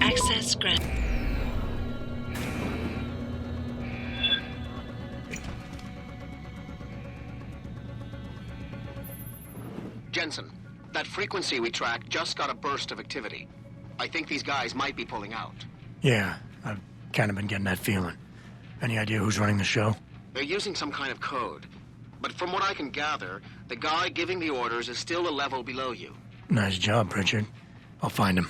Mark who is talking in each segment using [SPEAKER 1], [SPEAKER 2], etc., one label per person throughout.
[SPEAKER 1] Access granted.
[SPEAKER 2] Jensen, that frequency we tracked just got a burst of activity. I think these guys might be pulling out.
[SPEAKER 3] Yeah, I've kind of been getting that feeling. Any idea who's running the show?
[SPEAKER 2] They're using some kind of code. But from what I can gather, the guy giving the orders is still a level below you.
[SPEAKER 3] Nice job, Pritchard. I'll find him.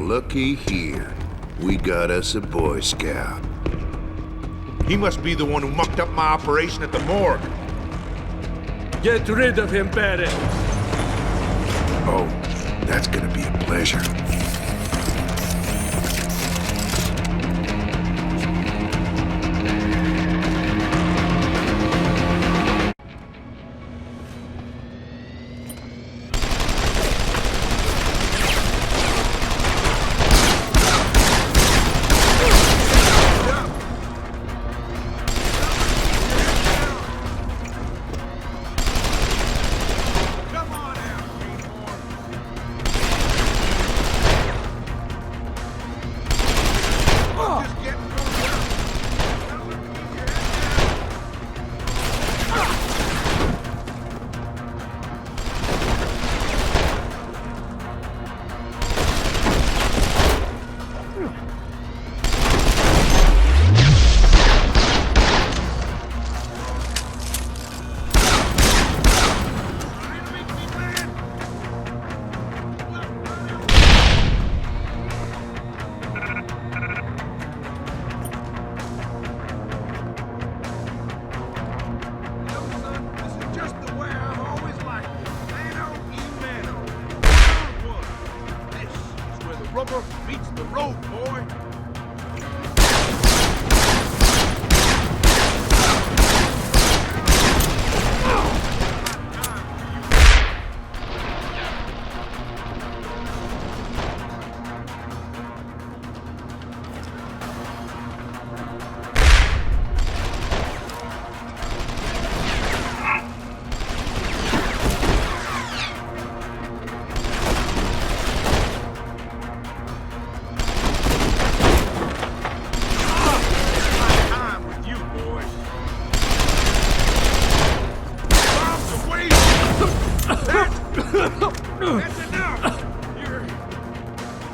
[SPEAKER 4] Looky here. We got us a Boy Scout.
[SPEAKER 5] He must be the one who mucked up my operation at the morgue.
[SPEAKER 6] Get rid of him, Barrett.
[SPEAKER 4] Oh, that's gonna be a pleasure.
[SPEAKER 5] rope, boy. That's enough! You're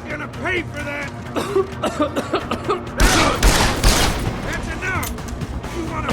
[SPEAKER 5] gonna pay for that! That's enough! You wanna...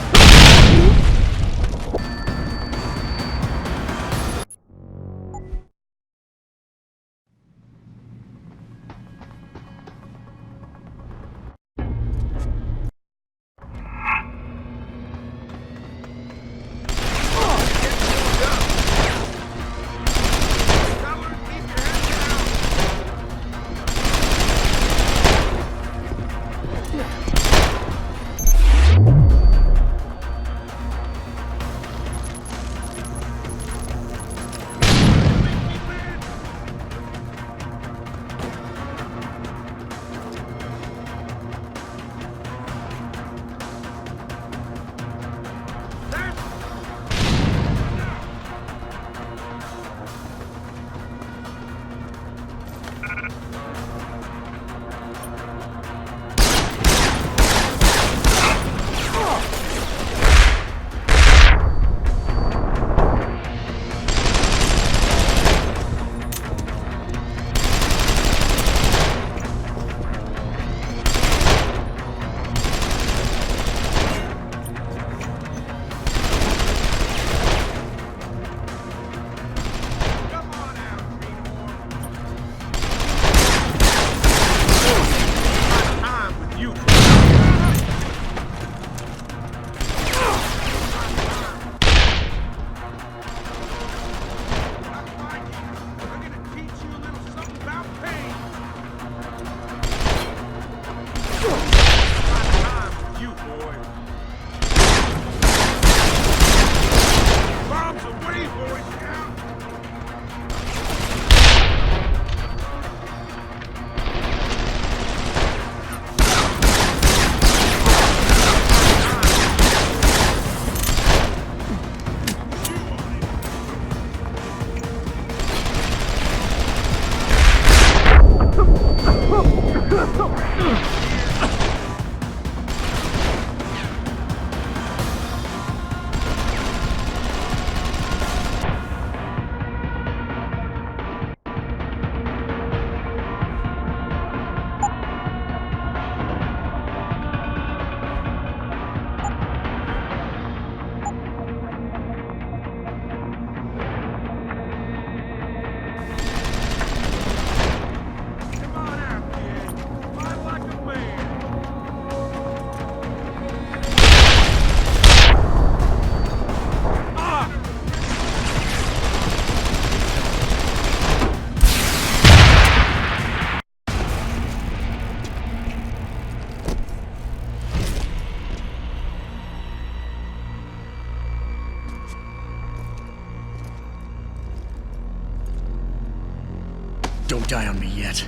[SPEAKER 3] Don't die on me yet.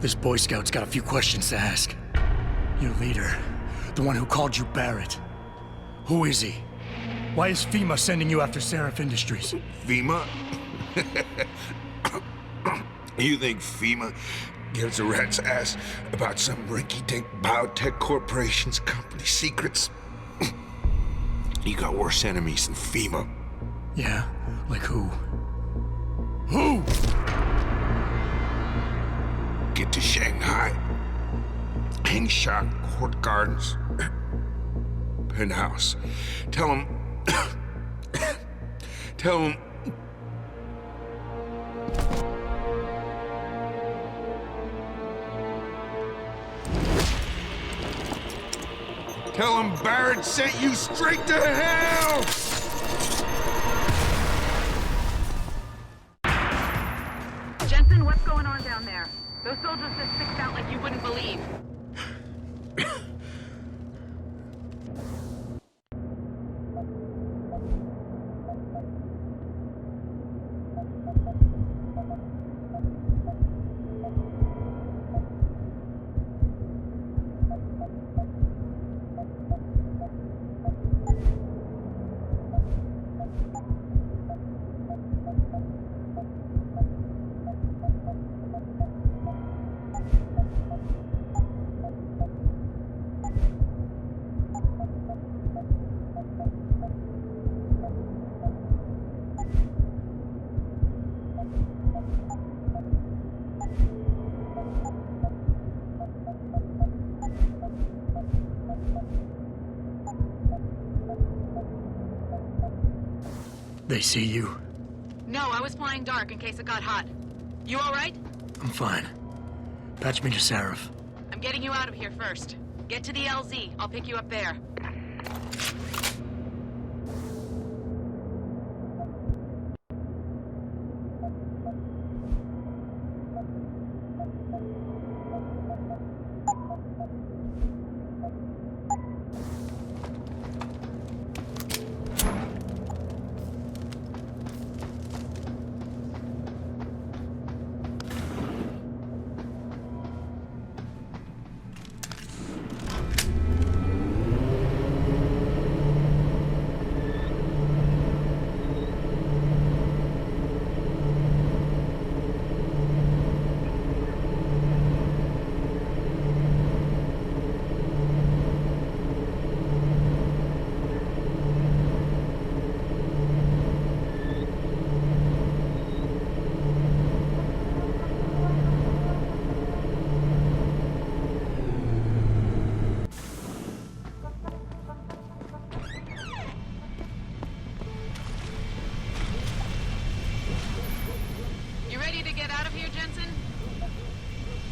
[SPEAKER 3] This Boy Scout's got a few questions to ask. Your leader, the one who called you Barrett. Who is he? Why is FEMA sending you after Seraph Industries?
[SPEAKER 4] FEMA? You think FEMA gives a rat's ass about some rinky-dink biotech corporation's company secrets? You got worse enemies than FEMA.
[SPEAKER 3] Yeah? Like who? Who?
[SPEAKER 4] Get to Shanghai. Hang shot, Court Gardens, Penthouse. Tell him... Tell him... Tell him Barrett sent you straight to hell!
[SPEAKER 1] Jensen, what's going on down there? Those soldiers just sticked out like you wouldn't believe.
[SPEAKER 3] They see you?
[SPEAKER 1] No, I was flying dark in case it got hot. You alright?
[SPEAKER 3] I'm fine. Patch me to Sarif.
[SPEAKER 1] I'm getting you out of here first. Get to the LZ. I'll pick you up there.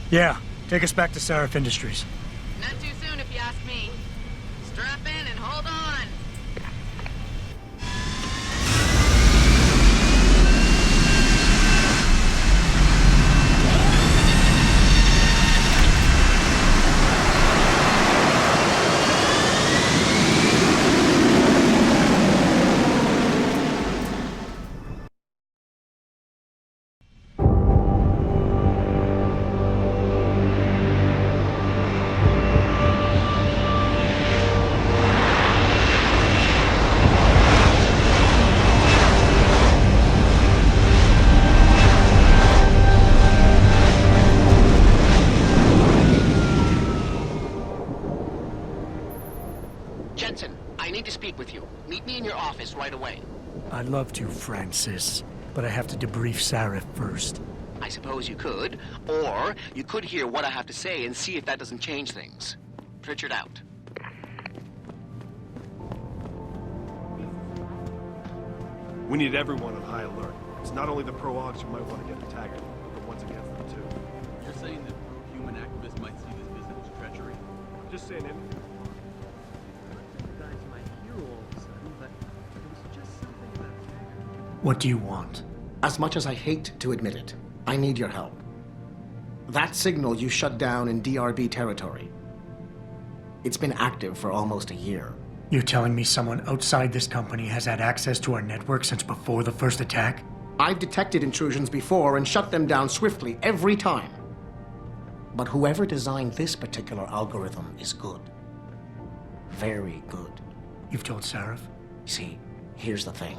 [SPEAKER 3] Yeah, take us back to Sarif Industries.
[SPEAKER 1] Not too soon if you ask me. Strap in and hold on.
[SPEAKER 2] Jensen, I need to speak with you. Meet me in your office right away.
[SPEAKER 3] I'd love to, Francis, but I have to debrief Sarif first.
[SPEAKER 2] I suppose you could, or you could hear what I have to say and see if that doesn't change things. Pritchard out.
[SPEAKER 6] We need everyone on high alert. It's not only the pro-Ogs who might want to get attacked, but the ones against them too.
[SPEAKER 7] You're saying that pro-human activists might see this visit as treachery?
[SPEAKER 6] I'm just saying anything.
[SPEAKER 3] What do you want?
[SPEAKER 8] As much as I hate to admit it, I need your help. That signal you shut down in DRB territory. It's been active for almost a year.
[SPEAKER 3] You're telling me someone outside this company has had access to our network since before the first attack?
[SPEAKER 8] I've detected intrusions before and shut them down swiftly every time. But whoever designed this particular algorithm is good. Very good.
[SPEAKER 3] You've told Sarif?
[SPEAKER 8] See, here's the thing.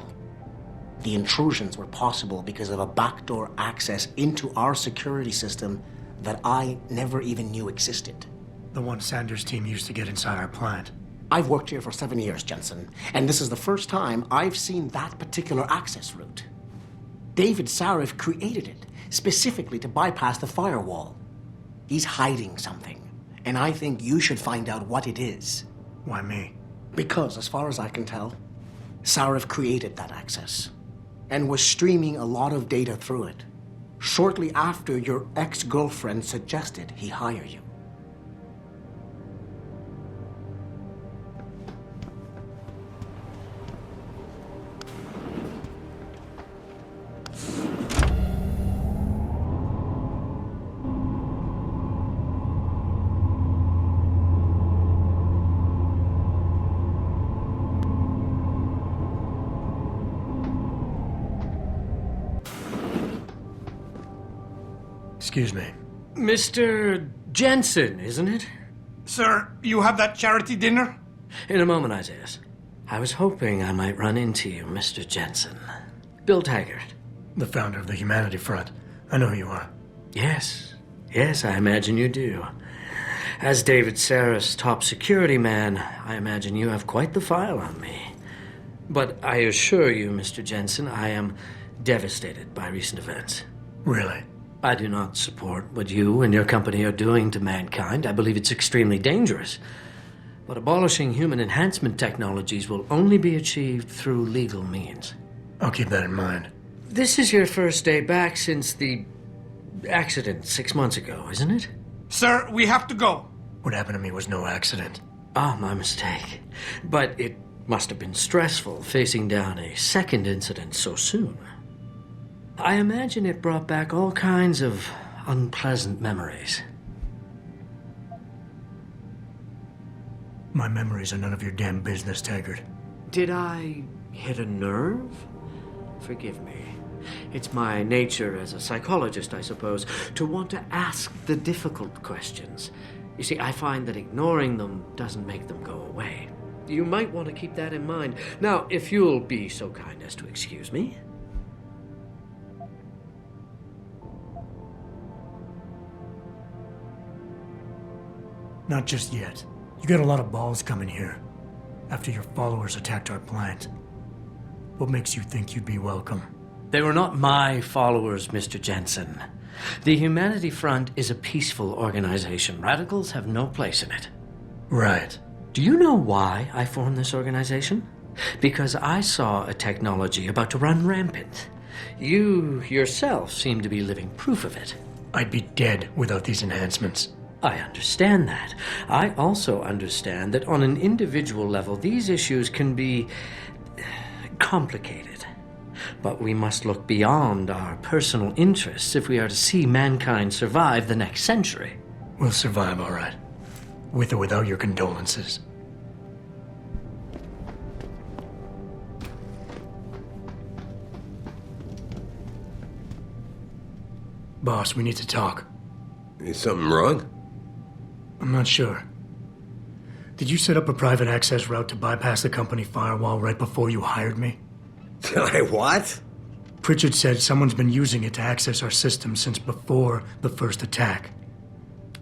[SPEAKER 8] The intrusions were possible because of a backdoor access into our security system that I never even knew existed.
[SPEAKER 3] The one Sanders' team used to get inside our plant.
[SPEAKER 8] I've worked here for 7 years, Jensen, and this is the first time I've seen that particular access route. David Sarif created it specifically to bypass the firewall. He's hiding something, and I think you should find out what it is.
[SPEAKER 3] Why me?
[SPEAKER 8] Because, as far as I can tell, Sarif created that access and was streaming a lot of data through it shortly after your ex-girlfriend suggested he hire you.
[SPEAKER 3] Excuse me.
[SPEAKER 9] Mr. Jensen, isn't it?
[SPEAKER 10] Sir, you have that charity dinner?
[SPEAKER 9] In a moment, Isaiah. I was hoping I might run into you, Mr. Jensen. Bill Taggart.
[SPEAKER 3] The founder of the Humanity Front. I know who you are.
[SPEAKER 9] Yes. Yes, I imagine you do. As David Saris' top security man, I imagine you have quite the file on me. But I assure you, Mr. Jensen, I am devastated by recent events.
[SPEAKER 3] Really?
[SPEAKER 9] I do not support what you and your company are doing to mankind. I believe it's extremely dangerous. But abolishing human enhancement technologies will only be achieved through legal means.
[SPEAKER 3] I'll keep that in mind.
[SPEAKER 9] This is your first day back since the accident 6 months ago, isn't it?
[SPEAKER 10] Sir, we have to go.
[SPEAKER 3] What happened to me was no accident.
[SPEAKER 9] Ah, my mistake. But it must have been stressful facing down a second incident so soon. I imagine it brought back all kinds of unpleasant memories.
[SPEAKER 3] My memories are none of your damn business, Taggart.
[SPEAKER 9] Did I hit a nerve? Forgive me. It's my nature as a psychologist, I suppose, to want to ask the difficult questions. You see, I find that ignoring them doesn't make them go away. You might want to keep that in mind. Now, if you'll be so kind as to excuse me.
[SPEAKER 3] Not just yet. You got a lot of balls coming here. After your followers attacked our plant. What makes you think you'd be welcome?
[SPEAKER 9] They were not my followers, Mr. Jensen. The Humanity Front is a peaceful organization. Radicals have no place in it.
[SPEAKER 3] Right.
[SPEAKER 9] Do you know why I formed this organization? Because I saw a technology about to run rampant. You yourself seem to be living proof of it.
[SPEAKER 3] I'd be dead without these enhancements.
[SPEAKER 9] I understand that. I also understand that on an individual level, these issues can be complicated. But we must look beyond our personal interests if we are to see mankind survive the next century.
[SPEAKER 3] We'll survive, all right. With or without your condolences. Boss, we need to talk.
[SPEAKER 11] Is something wrong?
[SPEAKER 3] I'm not sure. Did you set up a private access route to bypass the company firewall right before you hired me?
[SPEAKER 11] What?
[SPEAKER 3] Pritchard said someone's been using it to access our system since before the first attack.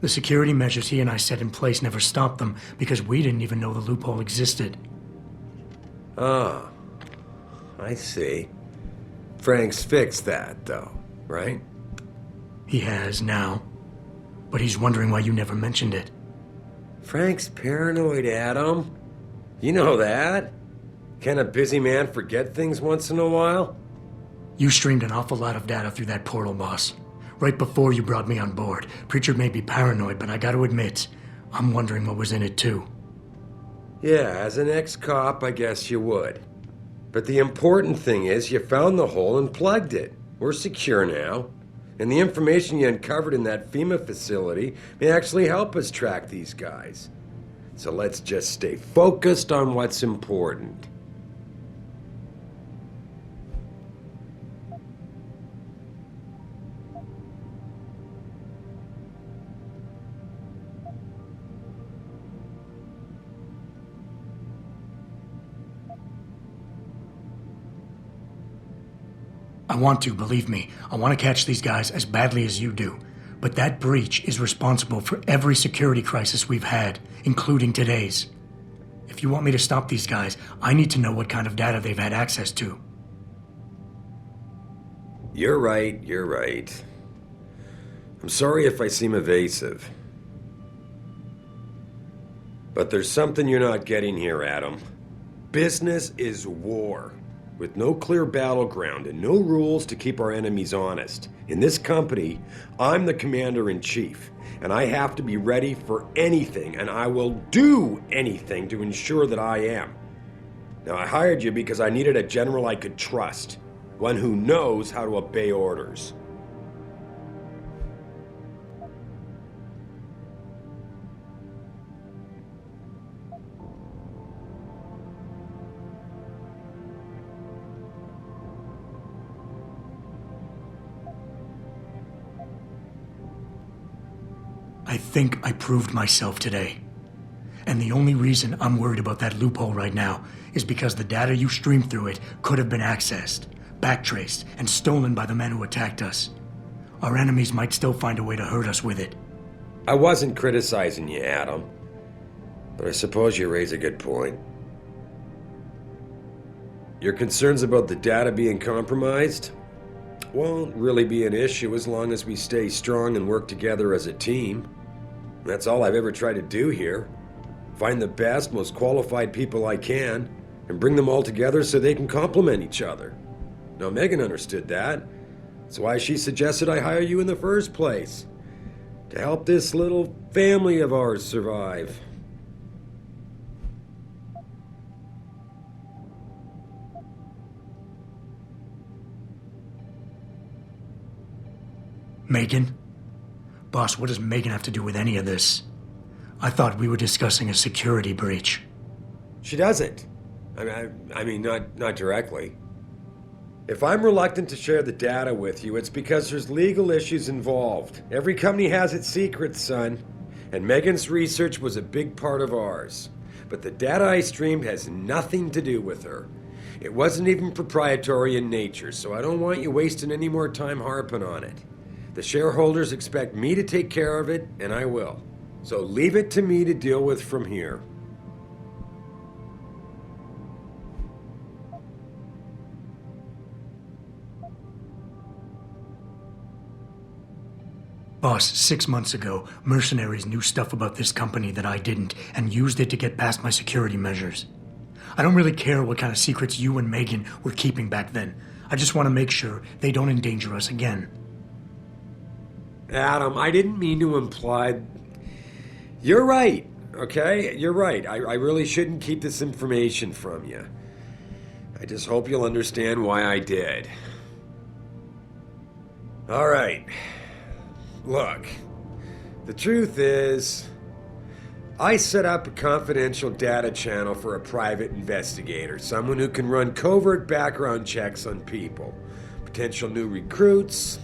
[SPEAKER 3] The security measures he and I set in place never stopped them because we didn't even know the loophole existed.
[SPEAKER 11] Oh, I see. Frank's fixed that, though, right?
[SPEAKER 3] He has now. But he's wondering why you never mentioned it.
[SPEAKER 11] Frank's paranoid, Adam. You know that. Can a busy man forget things once in a while?
[SPEAKER 3] You streamed an awful lot of data through that portal, boss. Right before you brought me on board. Pritchard may be paranoid, but I gotta admit, I'm wondering what was in it too.
[SPEAKER 11] Yeah, as an ex-cop, I guess you would. But the important thing is you found the hole and plugged it. We're secure now. And the information you uncovered in that FEMA facility may actually help us track these guys. So let's just stay focused on what's important.
[SPEAKER 3] I want to, believe me. I want to catch these guys as badly as you do. But that breach is responsible for every security crisis we've had, including today's. If you want me to stop these guys, I need to know what kind of data they've had access to.
[SPEAKER 11] You're right, you're right. I'm sorry if I seem evasive. But there's something you're not getting here, Adam. Business is war. With no clear battleground and no rules to keep our enemies honest. In this company, I'm the commander-in-chief, and I have to be ready for anything, and I will do anything to ensure that I am. Now, I hired you because I needed a general I could trust, one who knows how to obey orders.
[SPEAKER 3] I think I proved myself today. And the only reason I'm worried about that loophole right now is because the data you streamed through it could have been accessed, backtraced, and stolen by the men who attacked us. Our enemies might still find a way to hurt us with it.
[SPEAKER 11] I wasn't criticizing you, Adam. But I suppose you raise a good point. Your concerns about the data being compromised won't really be an issue as long as we stay strong and work together as a team. That's all I've ever tried to do here. Find the best, most qualified people I can, and bring them all together so they can complement each other. Now, Megan understood that. That's why she suggested I hire you in the first place. To help this little family of ours survive.
[SPEAKER 3] Megan? Boss, what does Megan have to do with any of this? I thought we were discussing a security breach.
[SPEAKER 11] She doesn't. I mean, not directly. If I'm reluctant to share the data with you, it's because there's legal issues involved. Every company has its secrets, son. And Megan's research was a big part of ours. But the data I streamed has nothing to do with her. It wasn't even proprietary in nature, so I don't want you wasting any more time harping on it. The shareholders expect me to take care of it, and I will. So leave it to me to deal with from here.
[SPEAKER 3] Boss, 6 months ago, mercenaries knew stuff about this company that I didn't and used it to get past my security measures. I don't really care what kind of secrets you and Megan were keeping back then. I just want to make sure they don't endanger us again.
[SPEAKER 11] Adam, I didn't mean to imply... You're right, okay? You're right. I really shouldn't keep this information from you. I just hope you'll understand why I did. All right. Look, the truth is, I set up a confidential data channel for a private investigator, someone who can run covert background checks on people, potential new recruits,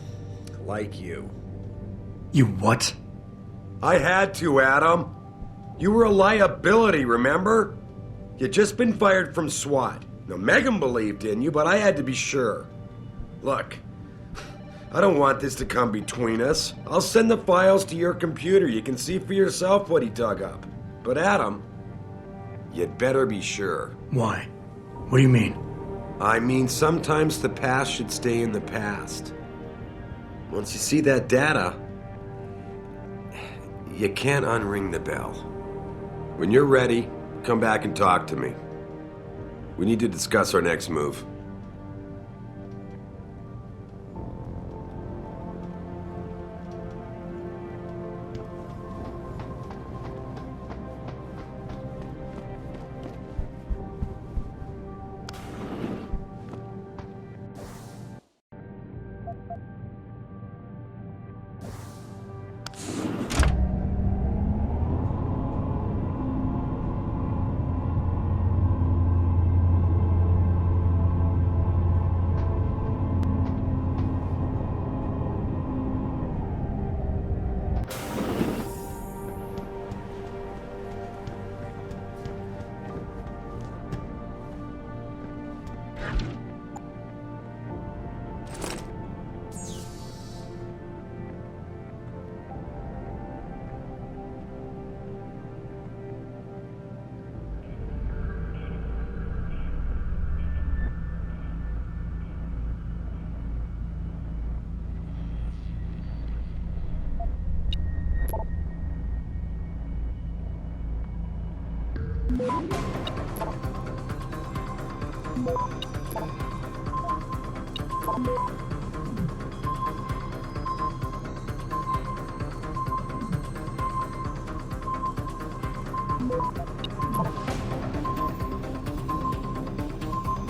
[SPEAKER 11] like you.
[SPEAKER 3] You what?
[SPEAKER 11] I had to, Adam. You were a liability, remember? You'd just been fired from SWAT. Now, Megan believed in you, but I had to be sure. Look, I don't want this to come between us. I'll send the files to your computer. You can see for yourself what he dug up. But Adam, you'd better be sure.
[SPEAKER 3] Why? What do you mean?
[SPEAKER 11] I mean, sometimes the past should stay in the past. Once you see that data, you can't unring the bell. When you're ready, come back and talk to me. We need to discuss our next move.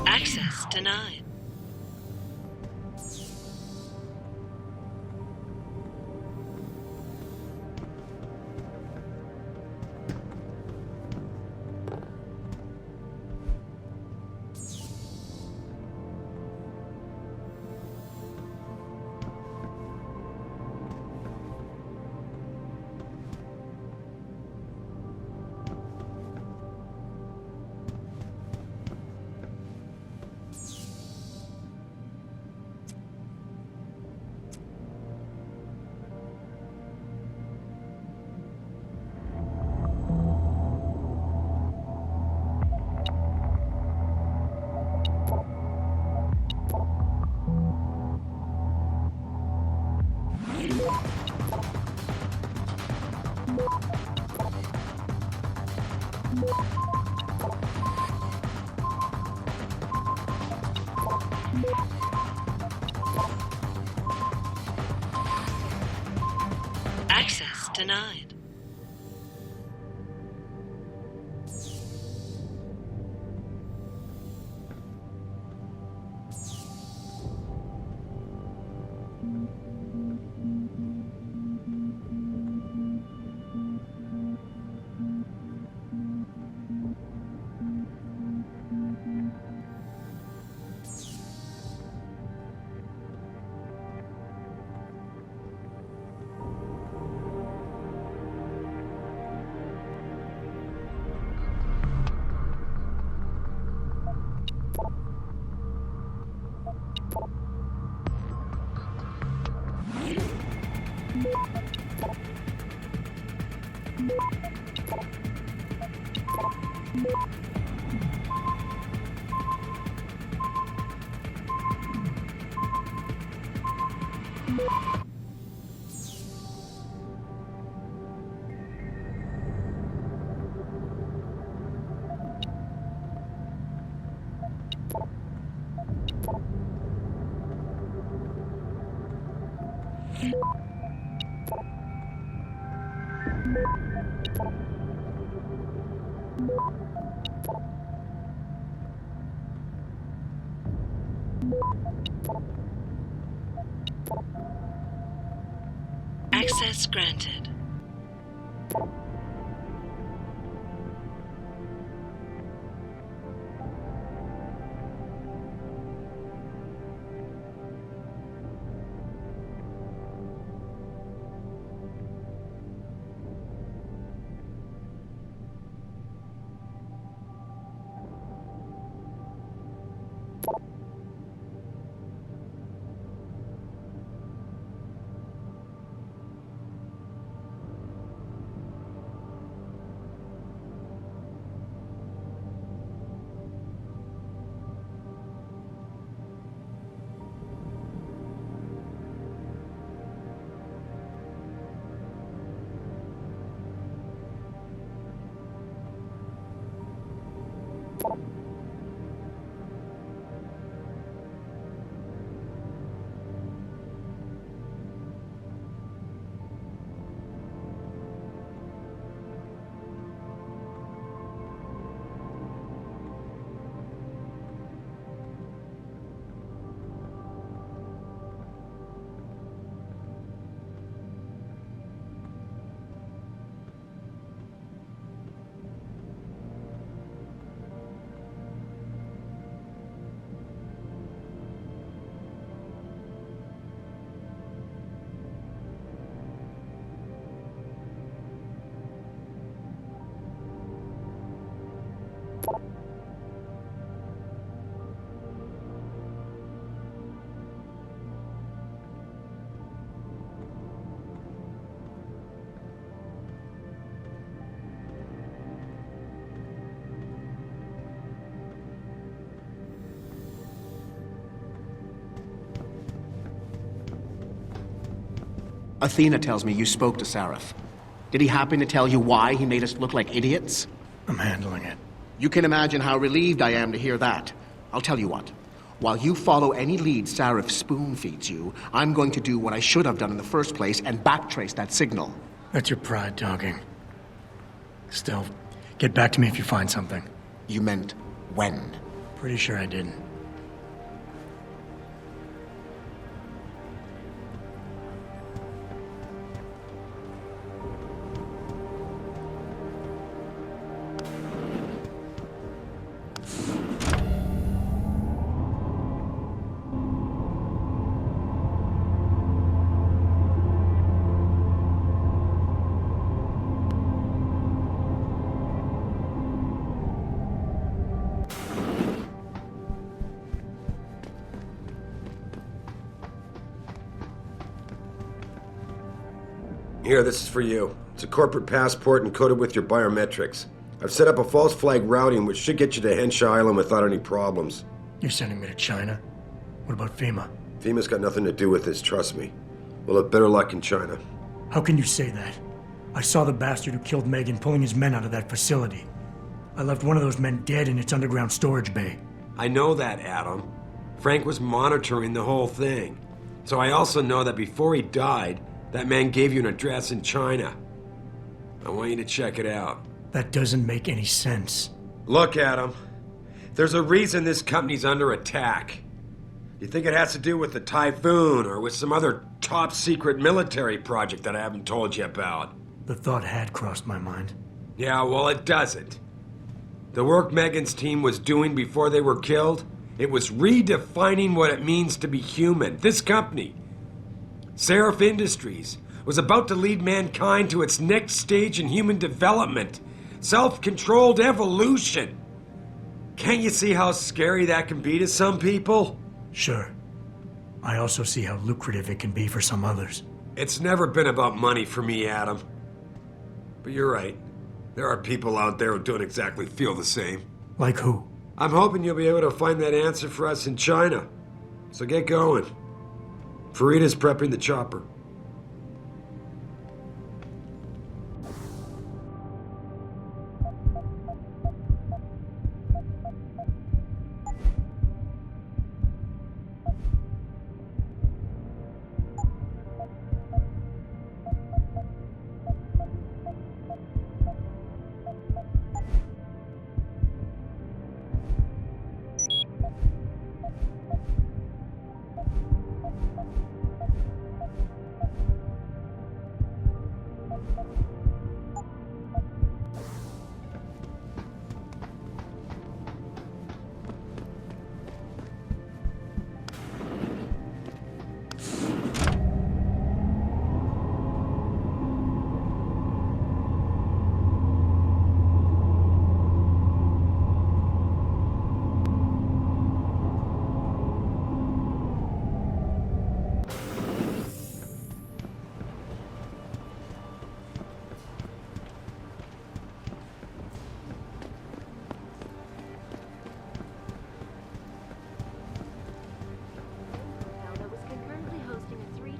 [SPEAKER 12] Access denied. Access denied. Access granted.
[SPEAKER 8] Athena tells me you spoke to Sarif. Did he happen to tell you why he made us look like idiots?
[SPEAKER 3] I'm handling it.
[SPEAKER 8] You can imagine how relieved I am to hear that. I'll tell you what. While you follow any lead Sarif spoon-feeds you, I'm going to do what I should have done in the first place and backtrace that signal.
[SPEAKER 3] That's your pride talking. Still, get back to me if you find something.
[SPEAKER 8] You meant when?
[SPEAKER 3] Pretty sure I didn't.
[SPEAKER 11] Here, this is for you. It's a corporate passport encoded with your biometrics. I've set up a false flag routing which should get you to Henshaw Island without any problems.
[SPEAKER 3] You're sending me to China? What about FEMA?
[SPEAKER 11] FEMA's got nothing to do with this, trust me. We'll have better luck in China.
[SPEAKER 3] How can you say that? I saw the bastard who killed Megan pulling his men out of that facility. I left one of those men dead in its underground storage bay.
[SPEAKER 11] I know that, Adam. Frank was monitoring the whole thing. So I also know that before he died, that man gave you an address in China. I want you to check it out.
[SPEAKER 3] That doesn't make any sense.
[SPEAKER 11] Look, Adam. There's a reason this company's under attack. You think it has to do with the Typhoon or with some other top-secret military project that I haven't told you about?
[SPEAKER 3] The thought had crossed my mind.
[SPEAKER 11] Yeah, well, it doesn't. The work Megan's team was doing before they were killed, it was redefining what it means to be human. This company, Seraph Industries, was about to lead mankind to its next stage in human development. Self-controlled evolution. Can't you see how scary that can be to some people?
[SPEAKER 3] Sure. I also see how lucrative it can be for some others.
[SPEAKER 11] It's never been about money for me, Adam. But you're right. There are people out there who don't exactly feel the same.
[SPEAKER 3] Like who?
[SPEAKER 11] I'm hoping you'll be able to find that answer for us in China. So get going. Farida's prepping the chopper.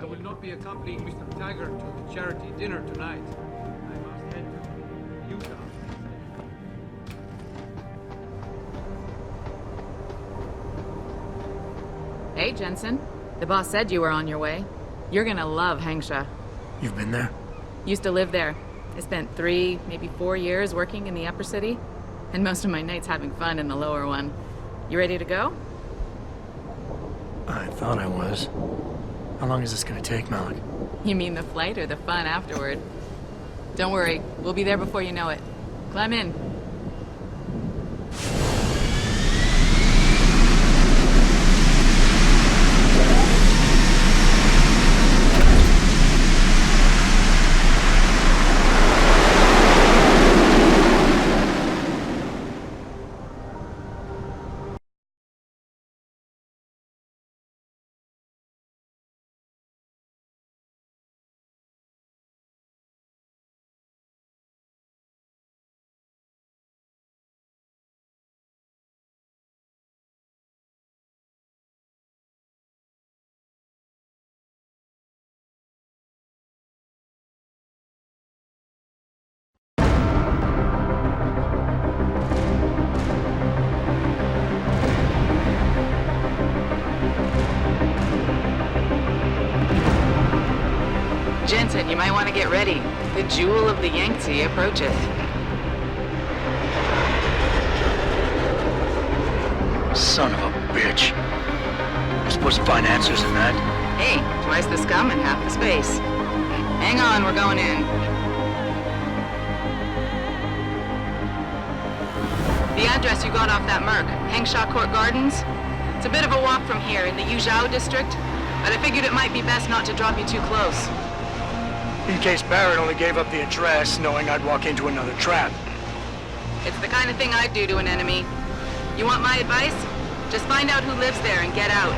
[SPEAKER 7] I will not be accompanying Mr. Taggart to the charity dinner tonight. I must head to Utah.
[SPEAKER 1] Hey, Jensen. The boss said you were on your way. You're gonna love Hangsha.
[SPEAKER 3] You've been there?
[SPEAKER 1] Used to live there. I spent 3, maybe 4 years working in the upper city, and most of my nights having fun in the lower one. You ready to go?
[SPEAKER 3] I thought I was. How long is this gonna take, Malik?
[SPEAKER 1] You mean the flight or the fun afterward? Don't worry, we'll be there before you know it. Climb in. Jensen, you might want to get ready. The jewel of the Yangtze approaches.
[SPEAKER 3] Son of a bitch. We're supposed to find answers in that.
[SPEAKER 1] Hey, twice the scum and half the space. Hang on, we're going in. The address you got off that Merc, Hangshaw Court Gardens? It's a bit of a walk from here in the Yuzhou district, but I figured it might be best not to drop you too close.
[SPEAKER 3] In case Barrett only gave up the address, knowing I'd walk into another trap.
[SPEAKER 1] It's the kind of thing I'd do to an enemy. You want my advice? Just find out who lives there and get out.